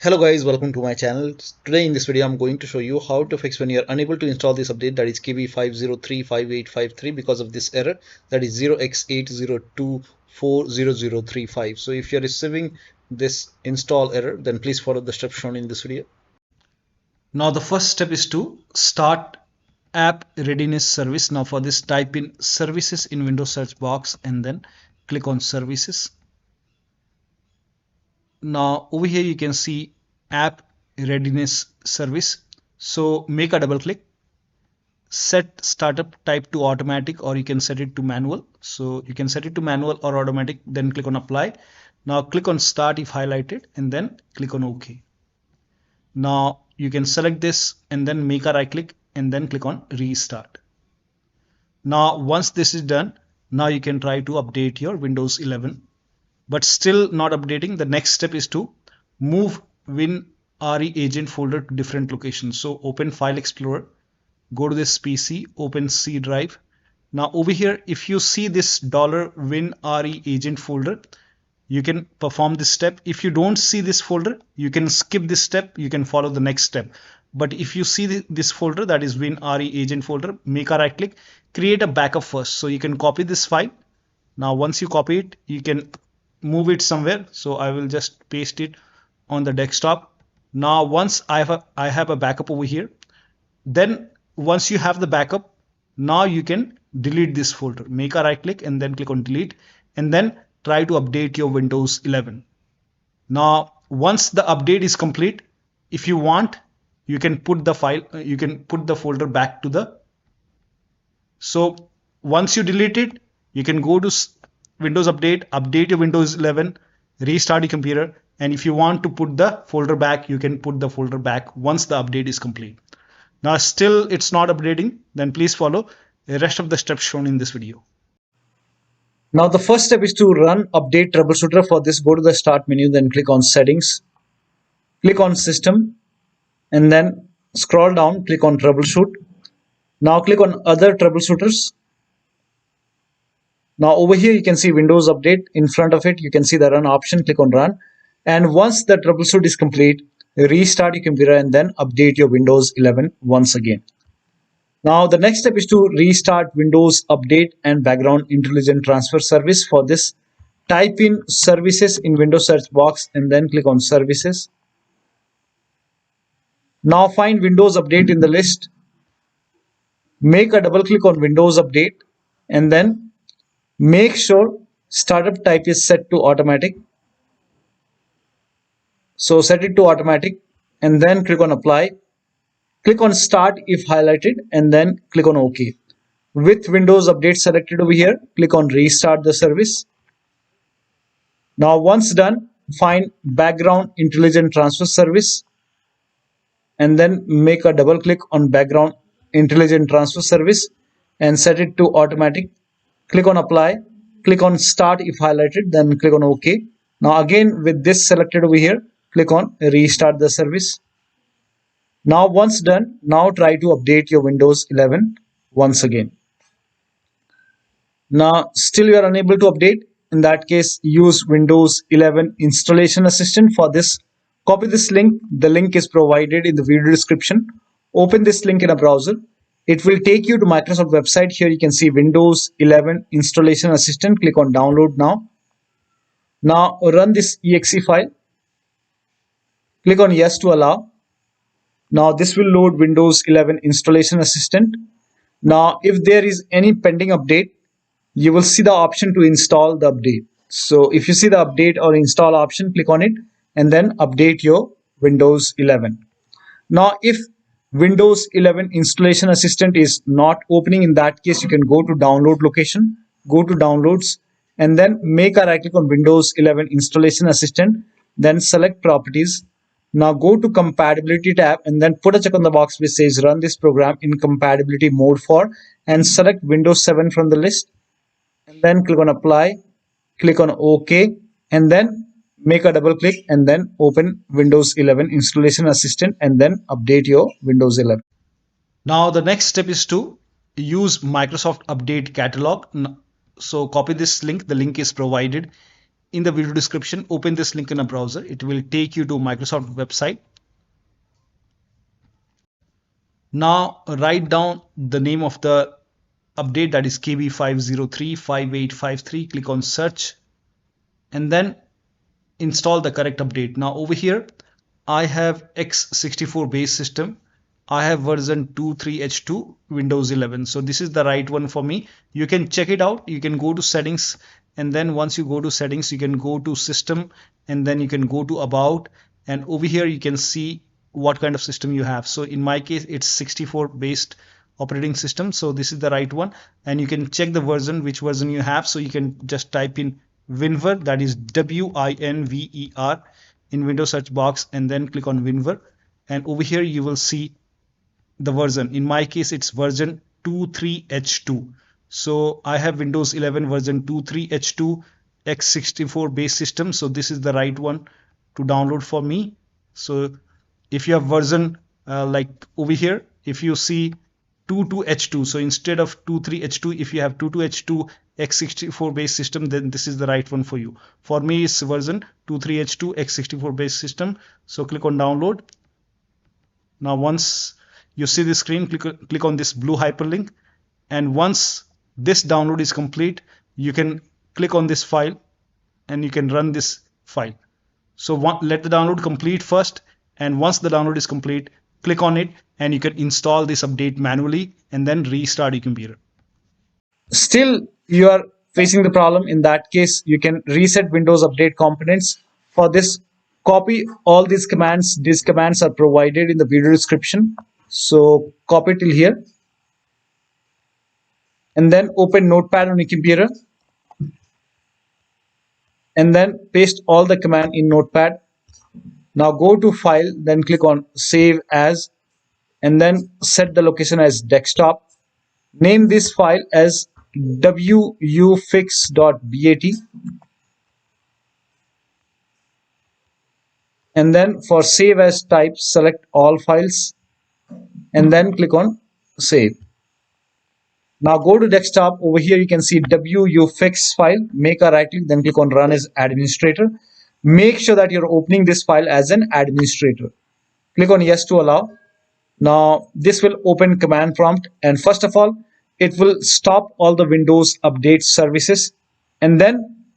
Hello guys, welcome to my channel. Today in this video I'm going to show you how to fix when you're unable to install this update, that is KB5035853, because of this error, that is 0x80240035. So if you're receiving this install error, then please follow the steps shown in this video. Now the first step is to start app readiness service. Now for this, type in services in Windows search box and then click on services. Now over here you can see app readiness service. So make a double click, set startup type to automatic, or you can set it to manual. So you can set it to manual or automatic, then click on apply. Now click on start if highlighted and then click on OK. Now you can select this and then make a right click and then click on restart. Now once this is done, now you can try to update your Windows 11. But still not updating, the next step is to move WinREAgent folder to different locations. So open File Explorer, go to this PC, open C drive. Now over here, if you see this $WinREAgent folder, you can perform this step. If you don't see this folder, you can skip this step, you can follow the next step. But if you see this folder, that is WinREAgent folder, make a right click, create a backup first. So you can copy this file. Now once you copy it, you can move it somewhere. So I will just paste it on the desktop. Now once I have a backup over here, then once you have the backup, now you can delete this folder. Make a right click and then click on delete and then try to update your Windows 11. Now once the update is complete, if you want, you can put the file, you can put the folder back to the. So once you delete it, you can go to Windows Update, update your Windows 11, restart your computer, and if you want to put the folder back, you can put the folder back once the update is complete. Now still it's not updating, then please follow the rest of the steps shown in this video. Now the first step is to run update troubleshooter. For this, go to the start menu, then click on settings, click on system, and then scroll down, click on troubleshoot. Now click on other troubleshooters. Now over here you can see Windows Update. In front of it you can see the run option, click on run. And once the troubleshoot is complete, restart your computer and then update your Windows 11 once again. Now the next step is to restart Windows Update and Background Intelligent Transfer Service. For this, type in services in Windows search box and then click on services. Now find Windows Update in the list. Make a double click on Windows Update and then make sure startup type is set to automatic. So set it to automatic and then click on apply. Click on start if highlighted and then click on OK. With Windows Update selected over here, click on restart the service. Now once done, find Background Intelligent Transfer Service and then make a double click on Background Intelligent Transfer Service and set it to automatic. Click on apply, click on start if highlighted, then click on OK. Now again with this selected over here, click on restart the service. Now once done, now try to update your Windows 11 once again. Now still you are unable to update. In that case, use Windows 11 Installation Assistant. For this, copy this link. The link is provided in the video description. Open this link in a browser. It will take you to Microsoft website. Here you can see Windows 11 Installation Assistant. Click on download now. Now run this exe file. Click on yes to allow. Now this will load Windows 11 Installation Assistant. Now if there is any pending update, you will see the option to install the update. So if you see the update or install option, click on it and then update your Windows 11. Now if Windows 11 Installation Assistant is not opening, in that case you can go to download location, go to downloads and then make a right click on Windows 11 Installation Assistant, then select properties. Now go to compatibility tab and then put a check on the box which says run this program in compatibility mode for, and select Windows 7 from the list and then click on apply, click on OK and then make a double click and then open Windows 11 Installation Assistant and then update your Windows 11. Now the next step is to use Microsoft Update Catalog. So copy this link. The link is provided in the video description, open this link in a browser. It will take you to Microsoft website. Now write down the name of the update, that is KB5035853. Click on search and then install the correct update. Now over here I have x64 base system. I have version 23H2 Windows 11. So this is the right one for me. You can check it out. You can go to settings, and then once you go to settings, you can go to system, and then you can go to about, and over here you can see what kind of system you have. So in my case it's 64 based operating system, so this is the right one. And you can check the version, which version you have. So you can just type in WinVer, that is WINVER, in Windows search box, and then click on WinVer, and over here you will see the version. In my case it's version 23H2. So I have Windows 11 version 23H2 x64 base system, so this is the right one to download for me. So if you have version like over here, if you see 22H2, so instead of 23H2, if you have 22H2 x64 base system, then this is the right one for you. For me it's version 23H2 x64 base system. So click on download. Now once you see the screen, click on this blue hyperlink, and once this download is complete, you can click on this file and you can run this file. So let the download complete first, and once the download is complete, click on it and you can install this update manually and then restart your computer. Still you are facing the problem, in that case you can reset Windows Update components. For this, copy all these commands. These commands are provided in the video description, so copy till here and then open Notepad on your computer and then paste all the command in Notepad. Now go to file, then click on save as, and then set the location as desktop. Name this file as wuauserv.bat, and then for save as type, select all files and then click on save. Now go to desktop. Over here you can see wuauserv file. Make a right click, then click on run as administrator. Make sure that you're opening this file as an administrator. Click on yes to allow. Now this will open command prompt, and first of all it will stop all the Windows update services, and then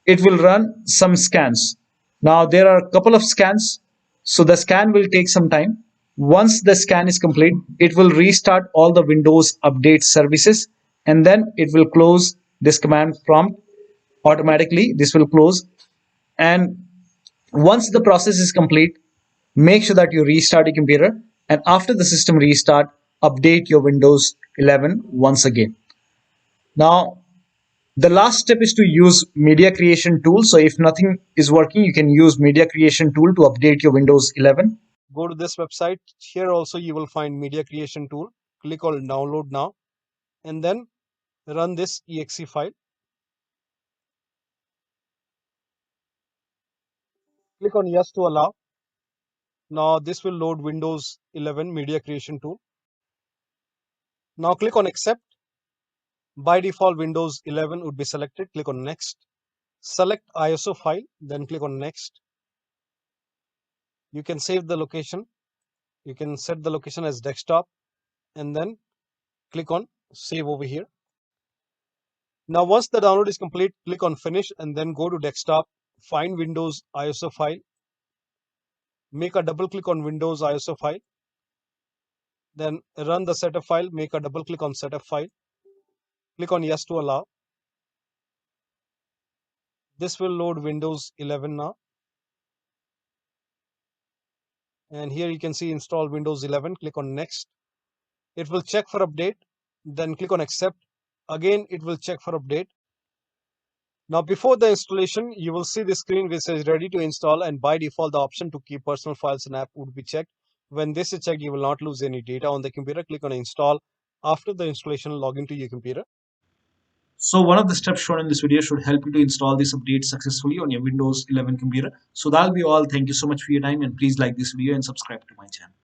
it will run some scans. Now there are a couple of scans, so the scan will take some time. Once the scan is complete, it will restart all the Windows update services, and then it will close this command prompt automatically. This will close, and once the process is complete, make sure that you restart your computer, and after the system restart, update your Windows 11 once again. Now the last step is to use media creation tool. So if nothing is working, you can use media creation tool to update your Windows 11. Go to this website. Here also you will find media creation tool. Click on download now and then run this exe file. Click on yes to allow. Now this will load Windows 11 media creation tool. Now click on accept. By default Windows 11 would be selected. Click on next. Select ISO file, then click on next. You can save the location. You can set the location as desktop and then click on save over here. Now once the download is complete, click on finish and then go to desktop, find Windows ISO file, make a double click on Windows ISO file, then run the setup file, make a double click on setup file, click on yes to allow. This will load Windows 11 now, and here you can see install Windows 11. Click on next. It will check for update, then click on accept. Again it will check for update. Now before the installation, you will see the screen which says ready to install, and by default the option to keep personal files and app would be checked. When this is checked, you will not lose any data on the computer. Click on install. After the installation, log into your computer. So one of the steps shown in this video should help you to install this update successfully on your Windows 11 computer. So that'll be all. Thank you so much for your time, and please like this video and subscribe to my channel.